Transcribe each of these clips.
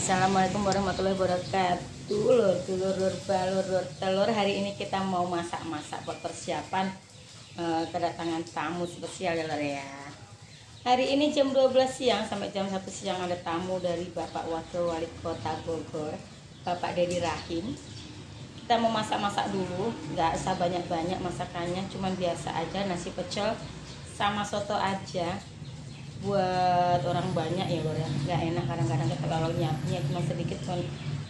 Assalamualaikum warahmatullahi wabarakatuh. Lur, balur, telur. Hari ini kita mau masak-masak buat persiapan kedatangan tamu spesial ya lor ya. Hari ini jam 12 siang sampai jam 1 siang ada tamu dari Bapak Wakil Wali Kota Bogor, Bapak Dedi Rahim. Kita mau masak-masak dulu, nggak usah banyak-banyak masakannya, cuman biasa aja, nasi pecel sama soto aja. Buat orang banyak ya lor ya, nggak enak kadang-kadang kalau nyiapnya cuma sedikit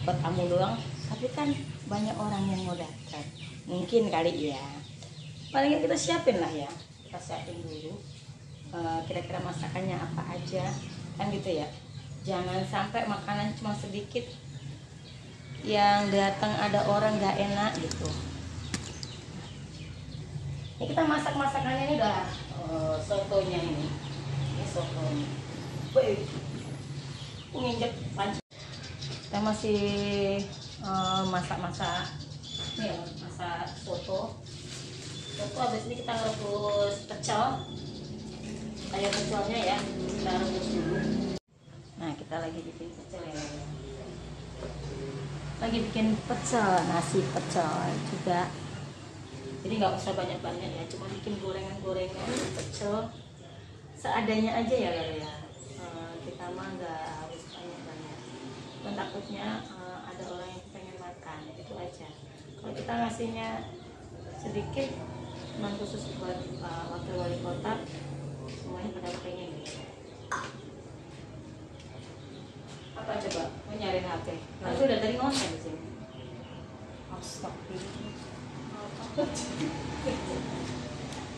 buat tamu doang, tapi kan banyak orang yang mau datang, mungkin kali ya. Paling kita siapin lah ya, kita siapin dulu kira-kira masakannya apa aja kan gitu ya. Jangan sampai makanan cuma sedikit yang datang ada orang nggak enak gitu. Ini kita masak-masakannya ini udah sotonya ini sotonya. Wih, nginjek panci. Kita masih masak-masak nih, masak soto. Habis ini kita rebus pecel. Kayak pecelnya ya, kita rebus dulu. Nah, kita lagi bikin pecel ya. Lagi bikin pecel, nasi pecel juga. Jadi nggak usah banyak-banyak ya, cuma bikin gorengan-gorengan pecel seadanya aja ya ya. Kita mah nggak harus banyak-banyak. Dan takutnya ada orang yang pengen makan, itu aja. Kalau kita ngasihnya sedikit, cuma khusus buat wakil wali kota, semuanya pada pengen gitu. Apa coba? Mau nyari HP? Nanti udah dari ngonten di sini. Astagfirullah.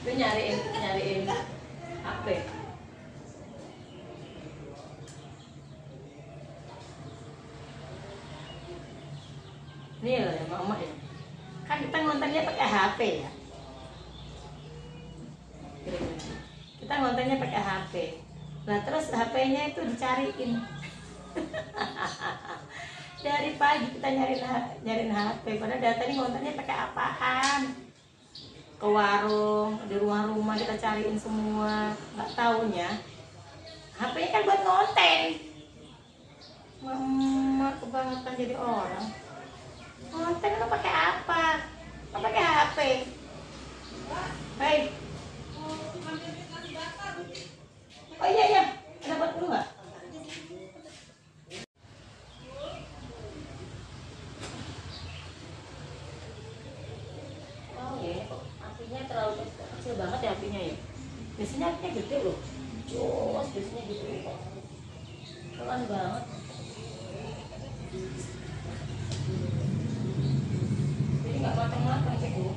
Itu nyariin HP. Ini ya mama ya. Kan kita ngontennya pakai HP ya. Kita ngontennya pakai HP. Nah terus HP-nya itu dicariin. Dari pagi kita nyariin HP. Padahal dari tadi ngontennya pakai apaan? Ke warung, di rumah-rumah kita cariin semua. Nggak taunya HP-nya kan buat ngonten. Mama kebangetan jadi orang. Ngonten lo pakai apa? Lo pakai HP. Hei. Oh iya, ada buat dulu nggak? Oh ya, apinya terlalu kecil banget ya apinya ya. Biasanya apinya gede loh. Jos, biasanya gitu kok. Pelan banget. Jadi nggak matang-matang cek dulu.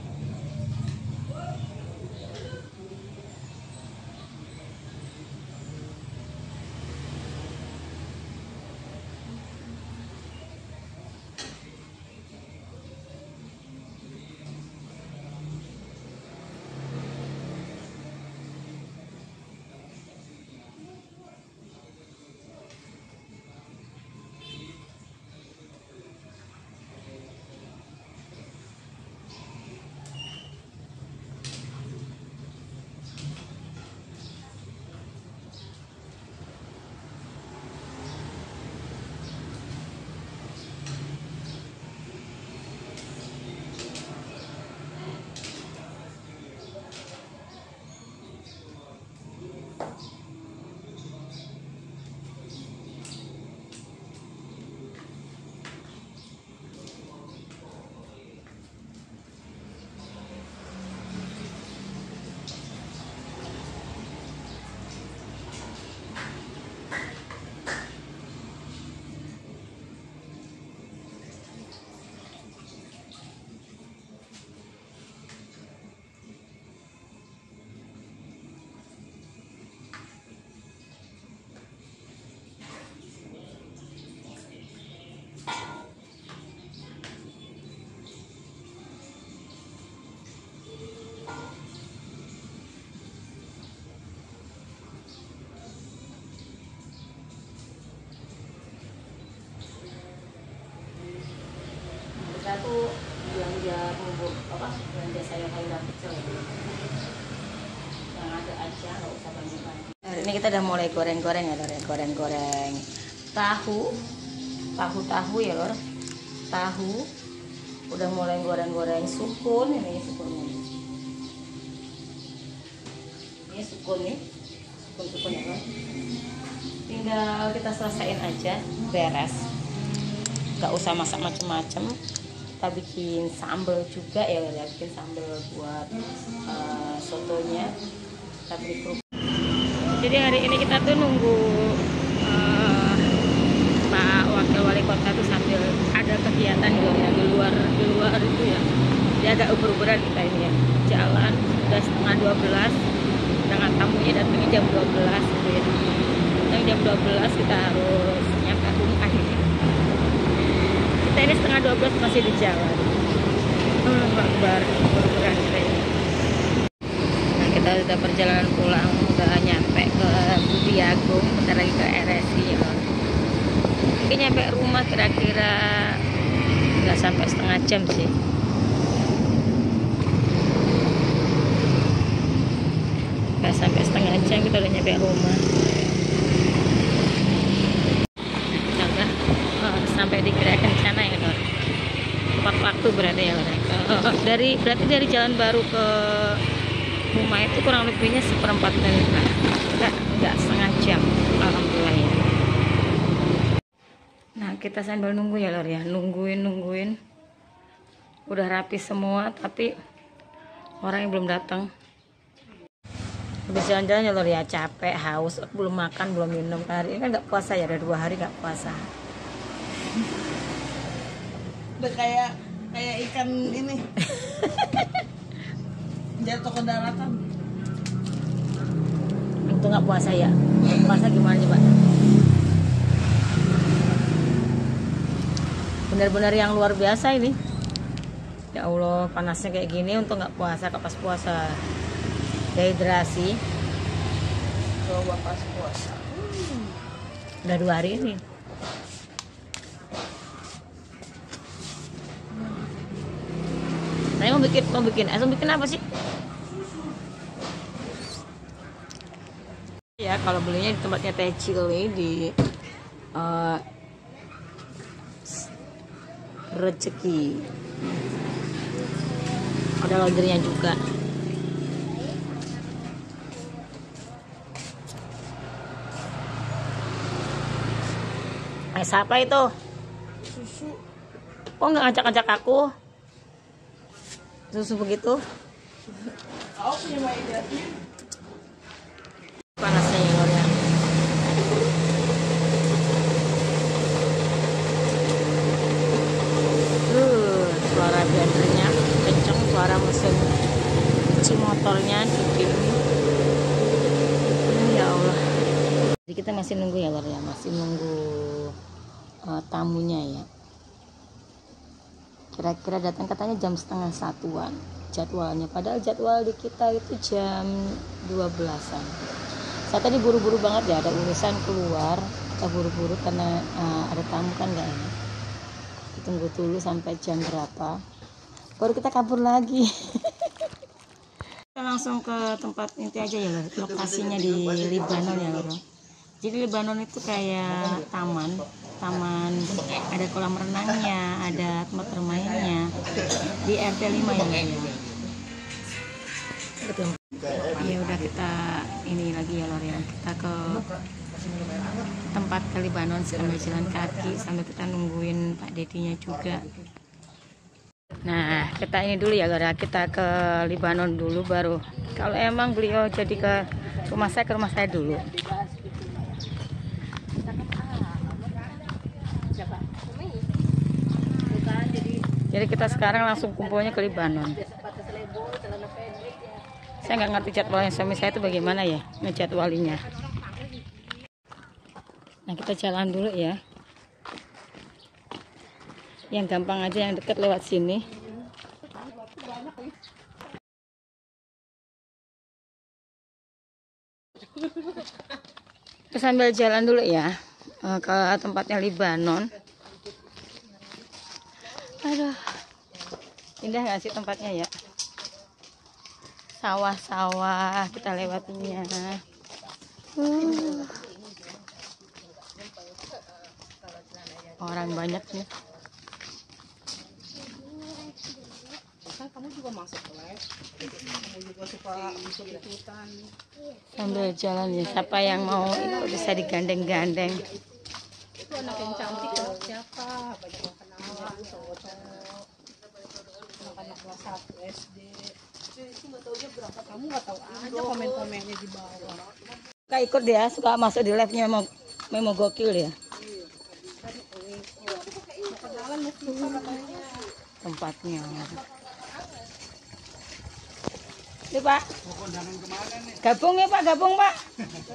Kita tuh belanja sayur-sayuran pecel yang ada aja, nggak usah banyak-banyak. Hari ini kita udah mulai goreng-goreng ya, goreng-goreng tahu tahu ya lor, tahu udah mulai goreng-goreng sukun. Ini sukunnya, ini sukun nih, sukun ya lor. Tinggal kita selesaiin aja, beres, nggak usah masak macem-macem. Kita bikin sambal juga ya lor, bikin sambal buat sotonya. Kita beli kerupuk. Jadi hari ini kita tuh nunggu Pak Wakil Wali Kota tuh sambil ada kegiatan gitu ya di luar itu ya. Dia agak ubur-uburan kita ini ya. Jalan udah setengah 12 dengan tamunya datangnya jam 12 gitu ya. Dan jam 12 kita harus nyampe rumah ini. Kita ini setengah 12 masih di jalan. Akbar, ubur-uburan kita ini. Nah, kita udah perjalanan pulang, udah nyampe ke Budi Agung, bentar lagi ke RSI ya. Mungkin nyampe rumah kira-kira nggak sampai setengah jam sih. Nggak sampai setengah jam kita udah nyampe rumah. Kita udah sampai di Gerea Kencana ya Lor. Tepat waktu berarti ya Lor. Berarti dari Jalan Baru ke rumah itu kurang lebihnya 1/4 menit lah. Nggak setengah jam. Alhamdulillah ya. Nah, kita sambil nunggu ya Lor ya, nungguin. Udah rapi semua tapi orang yang belum datang. Habis jalan-jalan ya Lor ya, capek, haus, belum makan, belum minum. Hari ini kan nggak puasa ya, ada 2 hari nggak puasa. Udah kayak ikan ini. Jatuh ke daratan. Itu nggak puasa ya? Puasa gimana coba? Benar-benar yang luar biasa ini. Ya Allah, panasnya kayak gini untuk nggak puasa, pas puasa dehidrasi. Coba pas puasa. Udah 2 hari ini. Saya mau bikin apa sih? Ya kalau belinya di tempatnya Teh Cili di Rezeki. Ada laundrynya juga. Siapa itu? Susu. Kok nggak ngajak-ngajak aku? Susu begitu? Aku punya maidasnya. Panasnya ya Lor ya. Suara blendernya kenceng, suara mesin cuci motornya cuci ini. Ya Allah. Jadi kita masih nunggu ya Lor ya, masih nunggu tamunya ya. Kira-kira datang katanya jam 12:30 jadwalnya, padahal jadwal di kita itu jam 12-an. Saya tadi buru-buru banget ya, ada urusan keluar, kita buru-buru karena ada tamu kan gak enak. Tunggu dulu sampai jam berapa baru kita kabur lagi. Kita langsung ke tempat inti aja ya Lor. Lokasinya di Libanon ya Lor. Jadi Libanon itu kayak taman, ada kolam renangnya, ada tempat bermainnya di RT 5 ya Lor ya. Betul. Ya udah kita ini lagi ya Lor ya. Kita ke tempat ke Libanon sambil jalan kaki sambil kita nungguin Pak Dedinya juga. Nah, kita ini dulu ya Lor ya. Kita ke Libanon dulu baru. Kalau emang beliau jadi ke rumah saya dulu. Jadi kita sekarang langsung kumpulnya ke Libanon. Saya nggak ngerti jadwalnya suami saya itu bagaimana ya ngejadwalinya. Nah kita jalan dulu ya. Yang gampang aja, yang dekat lewat sini. Kita sambil jalan dulu ya ke tempatnya Libanon. Aduh, indah nggak sih tempatnya ya? Sawah-sawah kita lewatinya. Orang banyak nih. Kan kamu juga masuk les. Kamu juga suka masuk ikutan. Sambil jalan ya, siapa yang mau ikut bisa digandeng-gandeng. Itu anak yang cantik anak siapa? Banyak yang kenalan, cowok-cowok. Anak-anak kelas 1 SD. Kamu nggak tahu aja komen-komennya di bawah. Suka ikut dia, suka masuk di live-nya Memo gokil ya. Kenalan mesti katanya. Tempatnya. Ini Pak. Gabung ya Pak, gabung Pak.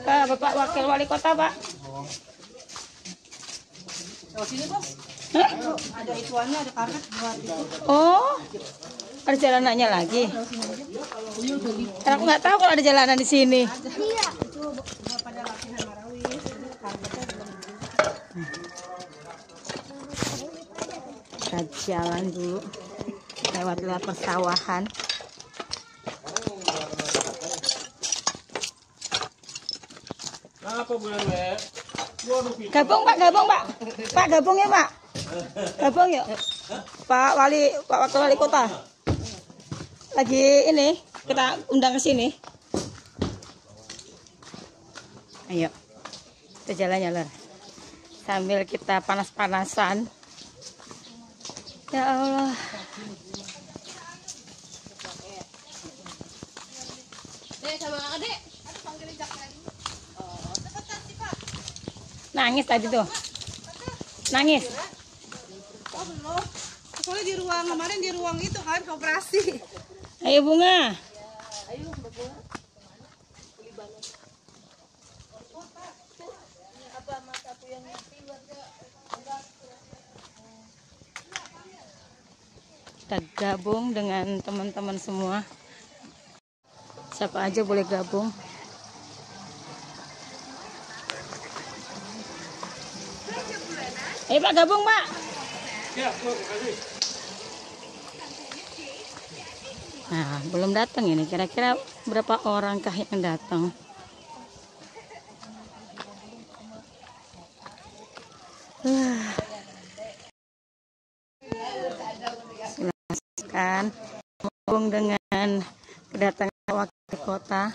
Ke Bapak Wakil Wali Kota Pak. Oh sini bos. Hah? Ada ituannya, ada karpet buat itu. Oh, ada jalanannya lagi. Karena aku nggak tahu kalau ada jalanan di sini. Iya. Itu buat pada latihan marawis. Karpetnya belum. Kita jalan dulu lewat persawahan. Apa bulan le? Gabung Pak, gabung Pak. Pak gabung ya Pak. Gabung yuk. Pak Wakil Wali Kota. Lagi ini kita undang ke sini. Ayo. Kita jalan-jalan. Sambil kita panas-panasan. Ya Allah. Sama Adek. Nangis tadi tuh. Nangis. Oh belum. Soalnya di ruang kemarin di ruang itu kan koperasi. Ayo Bunga. Kita gabung dengan teman-teman semua. Siapa aja boleh gabung. Ayo Pak gabung Pak. Ya, makasih. Nah, belum datang ini. Kira-kira berapa orangkah yang datang? Silakan gabung dengan kedatangan wakil kota.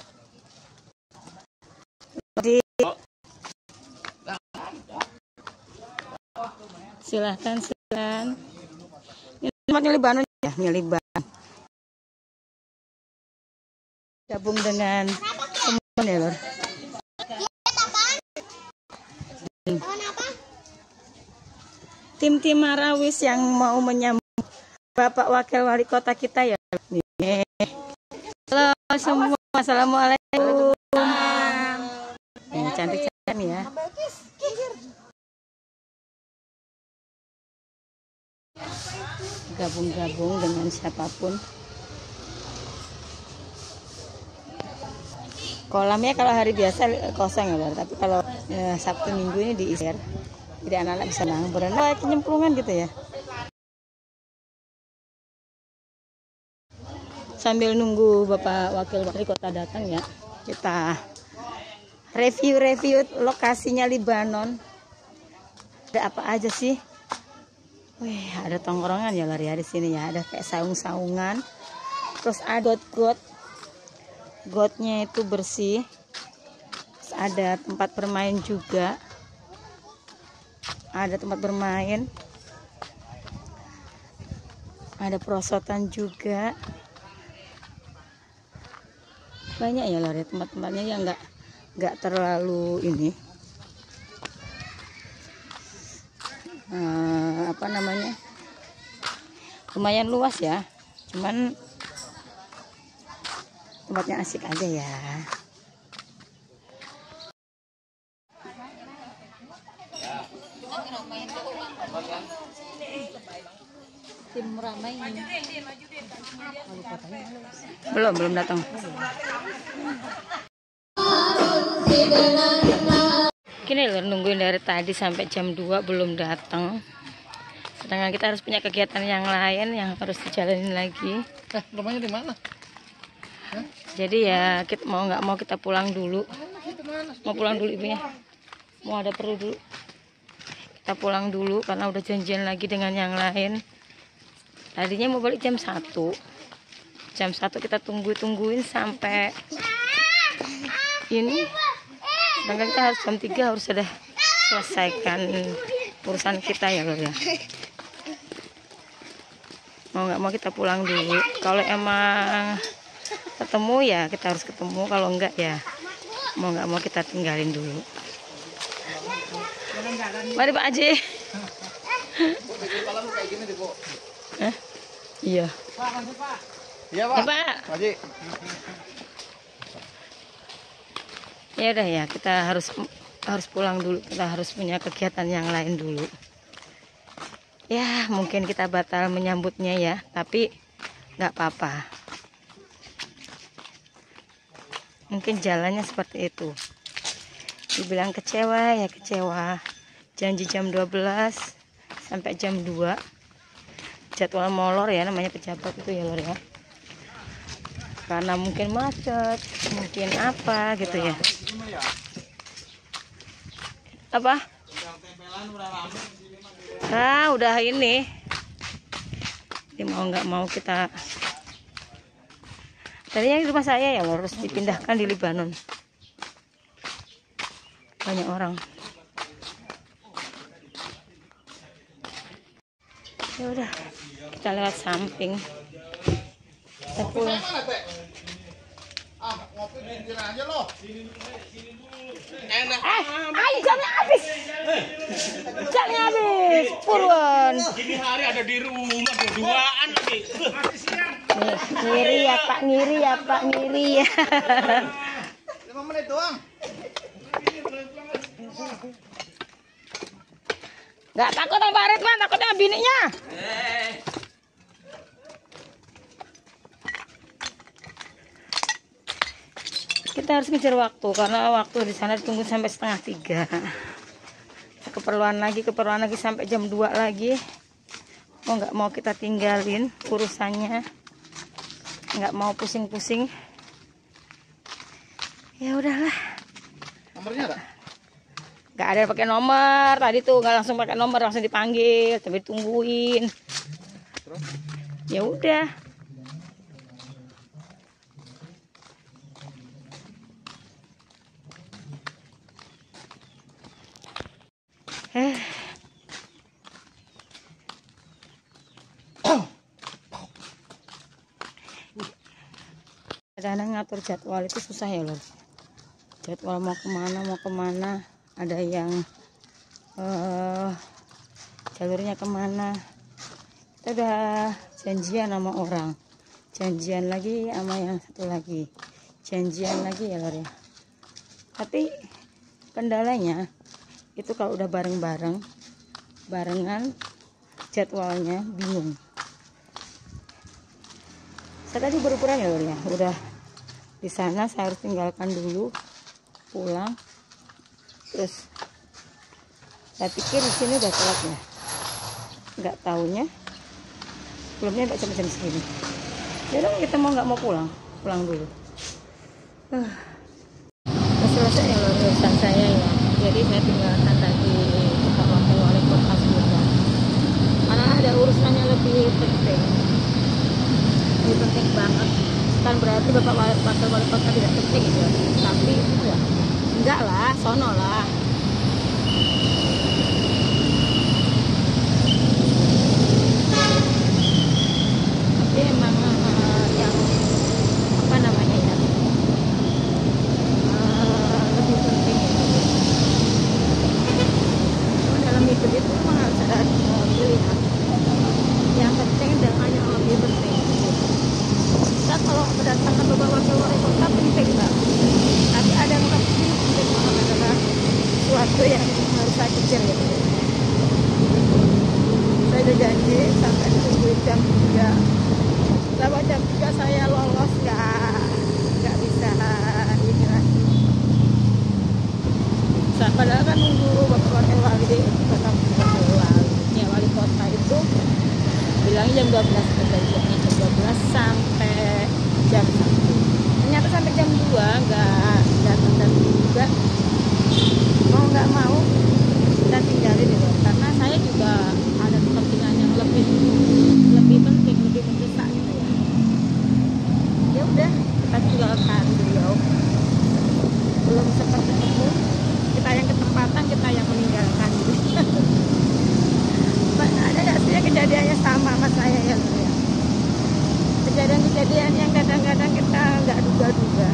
Silahkan. Ini tempatnya Libanon ya, Libanon. Gabung dengan teman ya Lor. Tim Marawis yang mau menyambut Bapak Wakil Wali Kota kita ya. Nih. Halo semua, assalamualaikum. Cantik-cantik ya. Gabung-gabung dengan siapapun. Kolamnya kalau hari biasa kosong ya Lor, tapi kalau Sabtu Minggu ini diisi. Jadi anak-anak bisa berenang kayak nyemplungan gitu ya. Sambil nunggu Bapak Wakil Wali Kota datang ya, kita review lokasinya Libanon. Ada apa aja sih? Wih, ada tongkrongan ya Lor ya di sini ya. Ada kayak saung-saungan. Terus ada gotnya itu bersih. Terus ada tempat bermain juga. Ada tempat bermain. Ada perosotan juga. Banyak ya Lor ya tempat-tempatnya yang nggak terlalu ini. Apa namanya, lumayan luas ya, cuman tempatnya asik aja ya. Tim ramai belum datang. Gini loh, nungguin dari tadi sampai jam 2 belum datang. Sedangkan kita harus punya kegiatan yang lain yang harus dijalanin lagi. Rumahnya di mana? Jadi ya kita mau nggak mau kita pulang dulu. Mau pulang dulu ibunya. Mau ada perlu dulu. kita pulang dulu karena udah janjian lagi dengan yang lain. Tadinya mau balik jam 1. Jam 1 kita tungguin sampai ini. Dan kita harus jam 3 harus sudah selesaikan urusan kita ya Lur ya. Mau nggak mau kita pulang dulu. Kalau emang ketemu ya kita harus ketemu, kalau enggak ya mau nggak mau kita tinggalin dulu. Mari Pak Haji. Iya. Iya Ya, Pak. Haji. Ya udah ya, kita harus pulang dulu. Kita harus punya kegiatan yang lain dulu. Ya, mungkin kita batal menyambutnya ya, tapi nggak apa-apa. Mungkin jalannya seperti itu. Dibilang kecewa ya kecewa. Janji jam 12 sampai jam 2. Jadwal molor ya, namanya pejabat itu ya Lur ya. Karena mungkin macet, mungkin apa gitu ya. Apa? Ah, udah ini. Jadi mau nggak mau kita. Tadinya di rumah saya ya harus dipindahkan di Libanon. Banyak orang. Ya udah, kita lewat samping. Kita pulang. Ngopi di aja loh. Ayo jamnya habis. Jamnya habis. Purwan. Ini hari ada di rumah duaan lagi. Ngiri ya Pak, ngiri ya Pak, ngiri ya. 5 menit doang. Nggak takut sama Pak Ridwan, takutnya bininya. Kita harus ngejar waktu karena waktu di sana ditunggu sampai 2:30. Keperluan lagi sampai jam 2 lagi. Mau nggak mau kita tinggalin urusannya, nggak mau pusing-pusing. Ya udahlah. Nomornya ada? Nggak ada pakai nomor tadi tuh, nggak langsung pakai nomor, langsung dipanggil, tapi ditungguin. Terus? Ya udah. Kadang ngatur jadwal itu susah ya Lur. Jadwal mau kemana, ada yang jalurnya kemana. Kita udah janjian sama orang, janjian lagi sama yang satu lagi, janjian lagi ya Lur ya. Tapi kendalanya itu kalau udah barengan jadwalnya bingung. Saya tadi baru pulang ya Lur ya, udah di sana saya harus tinggalkan dulu, pulang. Terus saya pikir di sini udah telat ya, nggak taunya belumnya nggak jam segini. Jadi kita mau nggak mau pulang dulu. Selesai ya Lur urusan saya ya. Jadi saya tinggalkan tadi Bapak Wakil Wali Kota Sumedang karena ada urusannya lebih penting banget. Kan berarti Bapak Wakil Wali Kota tidak penting ya, tapi ya enggak lah, sono lah. Tapi emang yang apa namanya ya, lebih penting ya. Dalam hidup itu memang harus ada pilihan. Yang penting dengan yang lebih penting. Kita kalau mendatangkan Bapak Wakil Wali Kota penting Pak. Tapi ada yang lebih penting banget adalah sesuatu yang harus saya kejar gitu. Saya udah janji sampai tunggu jam 3. Setelah jam 3 saya lolos nggak bisa ini lagi. Padahal kan nunggu Bapak Wakil Wali Kota ya, Wali Kota itu bilangnya jam 12, perjanjiannya jam 12 sampai jam 1. Ternyata sampai jam 2 nggak datang juga. Mau nggak mau kita tinggal tinggalin gitu, karena saya juga ada kepentingan yang lebih penting, lebih mendesak gitu ya. Ya udah, kita tinggalkan beliau. Belum sempat ketemu, kita yang ketempatan, kita yang meninggalkan gitu. Ada nggak sih kejadiannya sama saya ya, kejadian-kejadian yang kadang-kadang kita nggak duga-duga.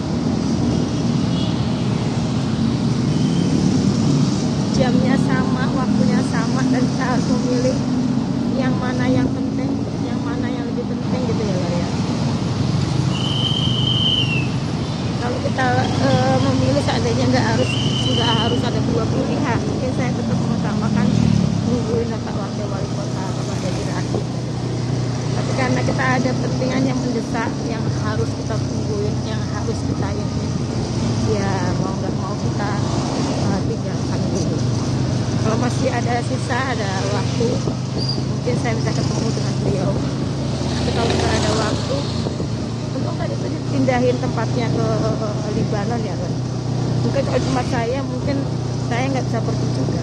Jamnya sama, waktunya sama, dan kita harus memilih yang mana yang penting, yang mana yang lebih penting gitu ya ya. Kalau kita memilih, seandainya nggak harus ada dua pilihan, mungkin saya tetap mengutamakan nungguin Pak Wakil Wali Kota Bapak Edi Rahim. Tapi karena kita ada kepentingan yang mendesak, yang harus kita tungguin, yang harus kita ini, ya mau nggak mau kita tinggalkan dulu. Kalau masih ada sisa, ada waktu, mungkin saya bisa ketemu dengan beliau. Tapi kalau nggak ada waktu, untuk tadi itu dipindahin tempatnya ke Libanon ya kan. Mungkin kalau tempat saya, mungkin saya nggak bisa pergi juga.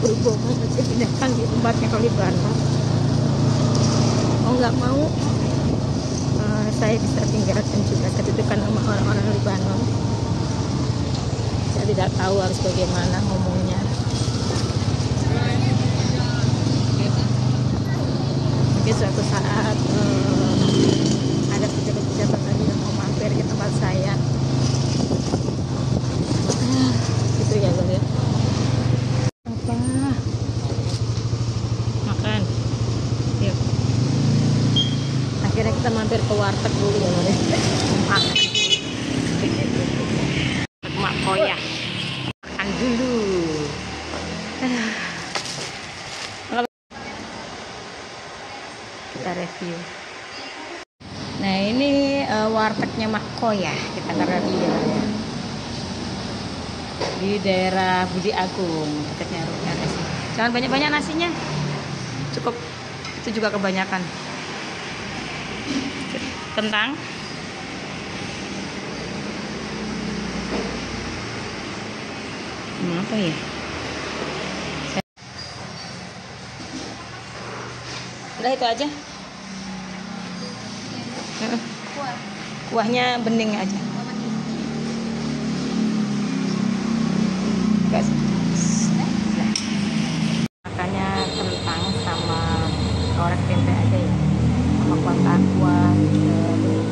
Berhubung dipindahkan di tempatnya ke Libanon, mau nggak mau saya bisa tinggalkan juga kedudukan sama orang-orang Libanon. Saya tidak tahu harus bagaimana ngomongnya. Mungkin suatu saat ada pejabat-pejabat lagi yang mau mampir ke tempat saya. Gitu ya guys ya. Apa? Makan. Yuk. Akhirnya kita mampir ke warteg dulu ya guys. Makan. Mak Koya. Makan dulu. Kita review. Nah ini wartegnya Mak Koya, kita akan review ya. Di daerah Budi Agung, dekatnya RS. Jangan banyak-banyak nasinya, cukup itu juga kebanyakan. Kentang, apa ya? Udah itu aja. Kuahnya bening aja. Guys. Makannya kentang sama orek tempe aja ya. Sama kuah bening.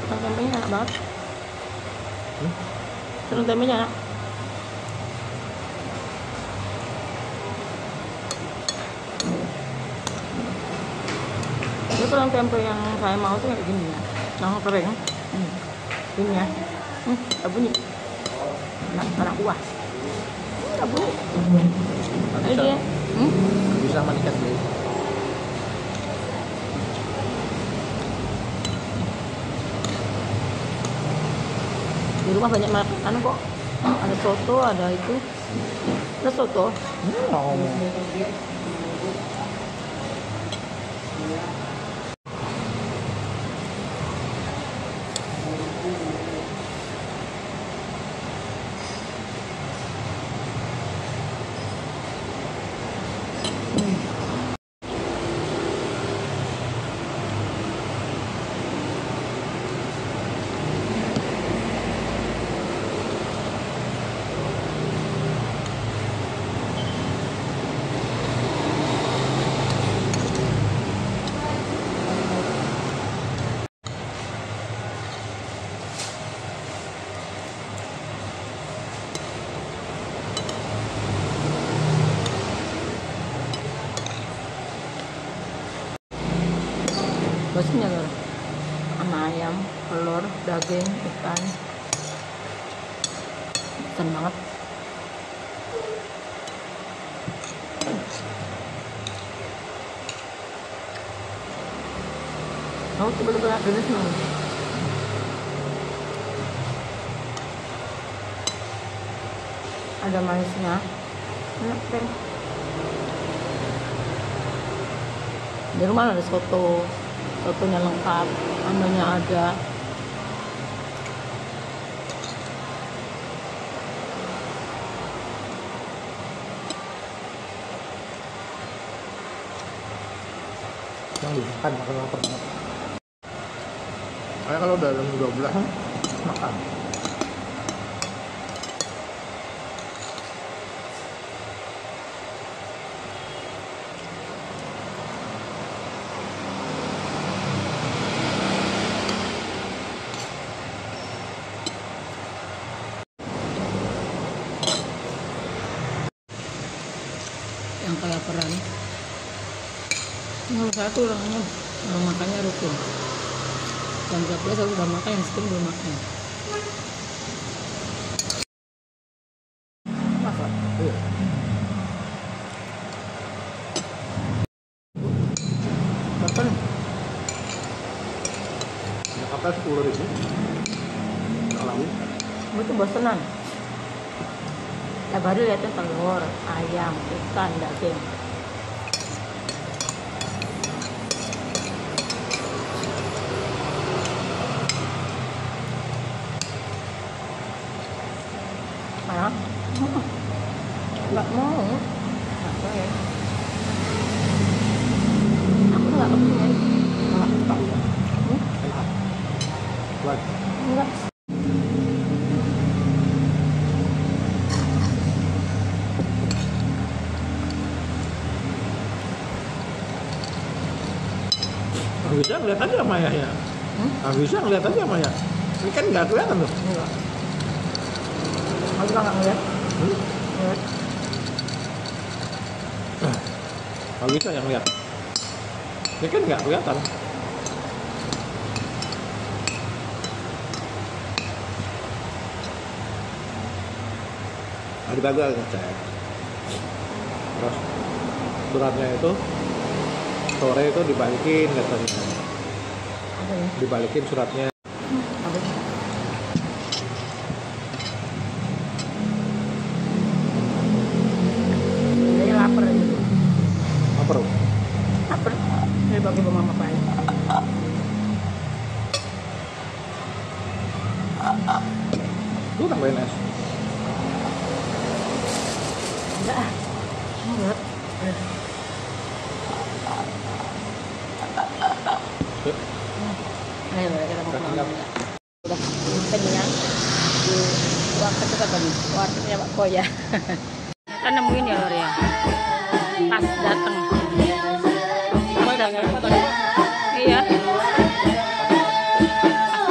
Tempenya enak banget. Tempenya enak. Ini kalau tempe yang saya mau tuh kayak gini ya, yang kering, ini ya, tak bunyi, karena kuah, tak bunyi. Ini dia, Bisa manikan dulu. Di rumah banyak makanan kok, ada soto, ada itu, ada soto. Basinya loh, sama ayam, telur, daging, ikan banget. Oh, coba dulu nih. Ada manisnya, enak deh. Di rumah ada soto, Fotonya lengkap, namanya ada. Yang dimakan makan lapar banget. Kayak kalau udah jam 12 makan. Yang kelaparan. Nomor satu orangnya makannya rukun. Jam 12 aku udah makan, yang sekian belum makan. Masak. Iya. Kapan? Jakarta 10.000. Kalau Gue tuh bosenan. Tiap hari lihatnya telur, ayam, ikan, daging. Mana? Nggak mau. Nggak boleh. Aku nggak kepingin. Nggak suka. enak. Buat. Enggak. Bisa ngeliat aja Maya ya. Bisa ngeliat aja Maya. Ini kan nggak kelihatan tuh. Enggak. Aku juga nggak ngeliat. Ngeliat. Kalau bisa yang lihat. Ini kan nggak kelihatan. Tadi pagi aku ngecek. Terus suratnya itu sore itu dibalikin katanya. Apa ya? Dibalikin suratnya. Apa sih? Jadi lapar gitu. Apa bro? Lapar. Jadi bagi mama pakai. Lu tambahin es. Enggak ah. Enggak. Yuk. Ayo kita mau Kasih pulang. lihat. Udah kenyang. Di ruang kecil apa nih? Warungnya Pak Koya. Kan nemuin ya Lor ya. Pas datang. Pas datang. Iya. Pas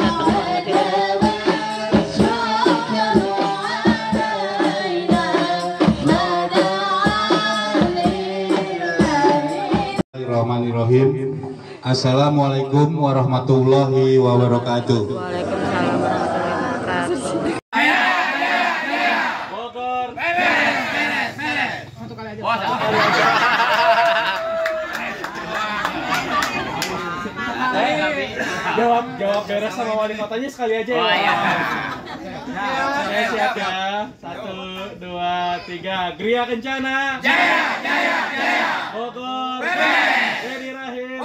datang banget ya. Bismillahirrahmanirrahim. Assalamualaikum warahmatullahi wabarakatuh. Waalaikumsalam warahmatullahi wabarakatuh. Jawab beres sama wali kotanya sekali aja ya. Saya siap ya. 1, 2, 3. Gria Kencana. Jaya, jaya, jaya. Bogor. Dedi Rahim.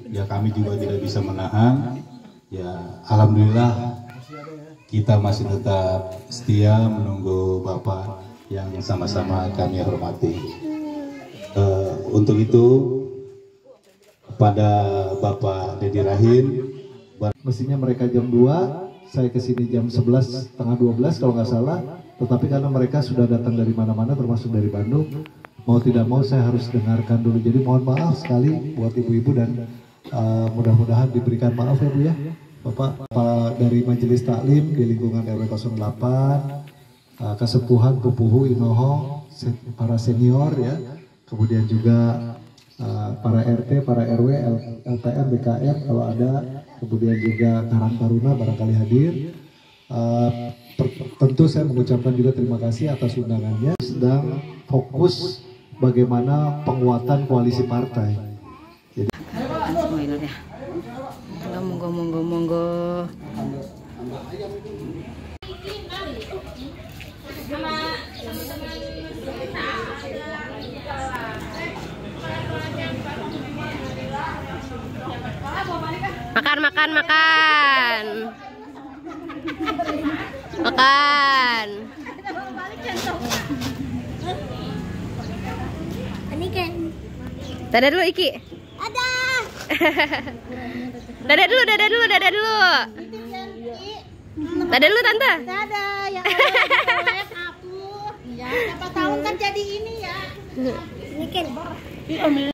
Ya kami juga tidak bisa menahan. Ya alhamdulillah kita masih tetap setia menunggu Bapak yang sama-sama kami hormati. Untuk itu kepada Bapak Dedi Rahim, mestinya mereka jam 2, saya kesini jam 11, setengah 12 kalau nggak salah, tetapi karena mereka sudah datang dari mana-mana termasuk dari Bandung, mau tidak mau saya harus dengarkan dulu. Jadi mohon maaf sekali buat ibu-ibu dan mudah-mudahan diberikan maaf ya Bu ya. Bapak dari Majelis Taklim di lingkungan RW 08, Kesepuhan, Pupuhu, Inoho, para senior ya, kemudian juga para RT, para RW, LTM, BKM kalau ada, kemudian juga Karang Taruna barangkali hadir. Tentu saya mengucapkan juga terima kasih atas undangannya. Sedang fokus bagaimana penguatan koalisi partai. Jadi monggo. Makan, makan, makan. Makan. Ini kan. Dadah dulu Iki. Ada. Dadah dulu, dadah dulu, dadah dulu. Dadah dulu Tante. Dadah ya Allah. Aku. Ya, berapa tahun kan jadi ini ya. Ini kan.